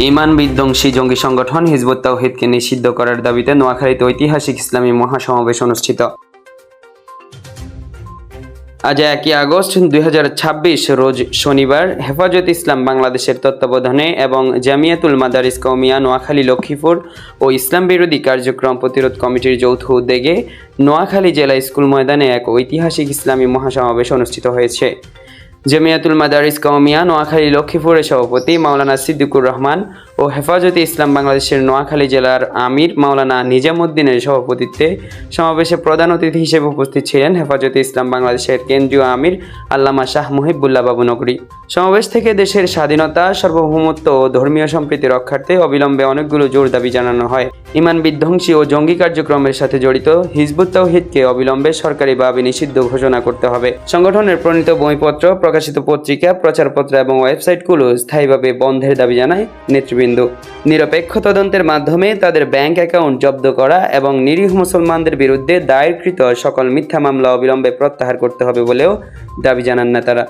ইমান বিধ্বংসী জঙ্গি সংগঠন হিজবুত তাওহীদকে নিষিদ্ধ করার দাবিতে নোয়াখালীতে ঐতিহাসিক ইসলামী মহাসমাবেশ অনুষ্ঠিত। আজ 1 আগস্ট 2026 রোজ শনিবার হেফাজত ইসলাম বাংলাদেশের তত্ত্বাবধানে এবং জামিয়াতুল মাদারিস কওমিয়া নোয়াখালী লক্ষ্মীপুর ও ইসলাম বিরোধী কার্যক্রম প্রতিরোধ কমিটির যৌথ উদ্যোগে নোয়াখালী জেলা স্কুল ময়দানে এক ঐতিহাসিক ইসলামী মহাসমাবেশ অনুষ্ঠিত হয়েছে। জামিয়াতুল মাদারিস কওমিয়া নোয়াখালী লক্ষ্মীপুরের সভাপতি মাওলানা সিদ্দিকুর রহমান ও হেফাজতে ইসলাম বাংলাদেশের নোয়াখালী জেলার আমির মাওলানা নিজামুদ্দিনের সভাপতিত্বে সমাবেশে প্রধান অতিথি হিসেবে উপস্থিত ছিলেন হেফাজতে ইসলাম বাংলাদেশের কেন্দ্রীয় আমির আল্লামা শাহ মুহিবুল্লাহ বাবু নগরী। সমাবেশ থেকে দেশের স্বাধীনতা, সার্বভৌমত্ব ও ধর্মীয় সম্প্রীতি রক্ষার্থে অবিলম্বে অনেকগুলো জোর দাবি জানানো হয়। ইমান বিধ্বংসী ও জঙ্গি কার্যক্রমের সাথে জড়িত হিজবুত তাওহীদকে অবিলম্বে সরকারিভাবে নিষিদ্ধ ঘোষণা করতে হবে। সংগঠনের প্রণীত বইপত্র, প্রকাশিত পত্রিকা, প্রচারপত্র এবং ওয়েবসাইটগুলো স্থায়ীভাবে বন্ধের দাবি জানায় নেতৃবৃন্দ। নিরপেক্ষ তদন্তের মাধ্যমে তাদের ব্যাংক অ্যাকাউন্ট জব্দ করা এবং নিরীহ মুসলমানদের বিরুদ্ধে দায়েরকৃত সকল মিথ্যা মামলা অবিলম্বে প্রত্যাহার করতে হবে বলেও দাবি জানান নেতারা।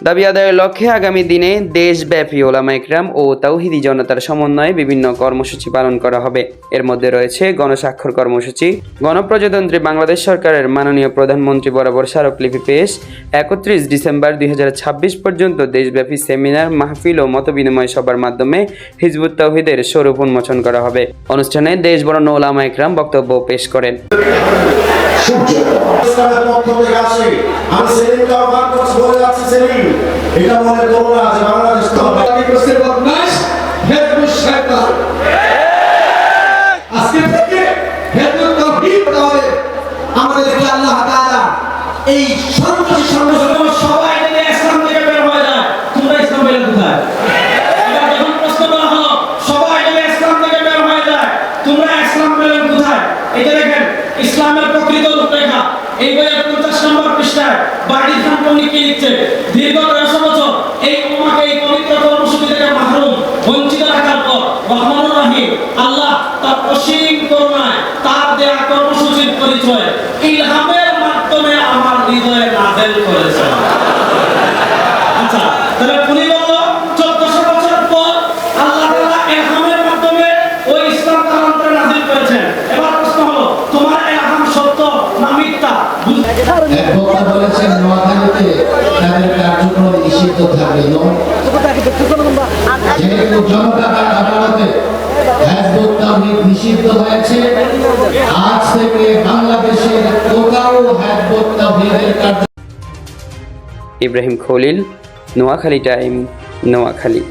দাবি আদায়ের লক্ষ্যে আগামী দিনে দেশব্যাপী ওলামা ইকরাম ও তাওহীদি জনতার সমন্বয়ে বিভিন্ন কর্মসূচি পালন করা হবে। এর মধ্যে রয়েছে গণস্বাক্ষর কর্মসূচি, গণপ্রজাতন্ত্রী বাংলাদেশ সরকারের মাননীয় প্রধানমন্ত্রী বরাবর স্মারকলিপি পেশ, 31 ডিসেম্বর 2026 পর্যন্ত দেশব্যাপী সেমিনার, মাহফিল ও মতবিনিময় সভার মাধ্যমে হিজবুত তাওহীদের স্বরূপ উন্মোচন করা হবে। অনুষ্ঠানে দেশবরেণ্য ওলামা ইকরাম বক্তব্য পেশ করেন। এটা মনে করো না যে বাংলাদেশ তো পাকিস্তানের বদমাশ হেজবুত শয়তান আজকে থেকে হেজবুত তাওহীদ তাহলে আমাদেরকে আল্লাহ তাআলা এই সর্বশেষ সংগঠন সবাই মিলে ইসলাম থেকে বের হয়ে যায়। তোমরা ইসলাম পেলে কোথায়? এটা যখন প্রশ্ন করা হলো সবাই মিলে ইসলাম থেকে বের হয়ে যায়, তোমরা ইসলাম পেলে কোথায়? এটা দেখেন ইসলামের প্রকৃত রূপরেখা এই বইয়ের 50 নম্বর পৃষ্ঠায় বাড়ি খান কি লিখছে, দীর্ঘ 100 বছর এই উম্মাহকে এই পবিত্র কর্মসূচি থেকে মাহরুম বঞ্চিত রাখার পর রহমানুর রহিম আল্লাহ তার অসীম করুণায় তার দেয়া কর্মসূচির পরিচয় ইলহামের মাধ্যমে আমার হৃদয়ে নাযিল করেছেন। আচ্ছা, তাহলে উনি বলল 1400 বছর পর আল্লাহ তাআলা ইলহামের মাধ্যমে ওই ইসলাম কালামটা নাযিল করেছেন। এবার প্রশ্ন হলো, তোমার ইলহাম সত্য না মিথ্যা? এক বক্তা বলেছেন নোয়াখালীতে তাদের কার্যক্রম নিষিদ্ধ থাকবে। যেহেতু জনতার আদালতে হিজবুত তাওহীদ নিষিদ্ধ হয়েছে, আজ থেকে বাংলাদেশের কোথাও হিজবুত তাওহীদের কার্য। ইব্রাহিম খলিল, নোয়াখালী টাইম, নোয়াখালী।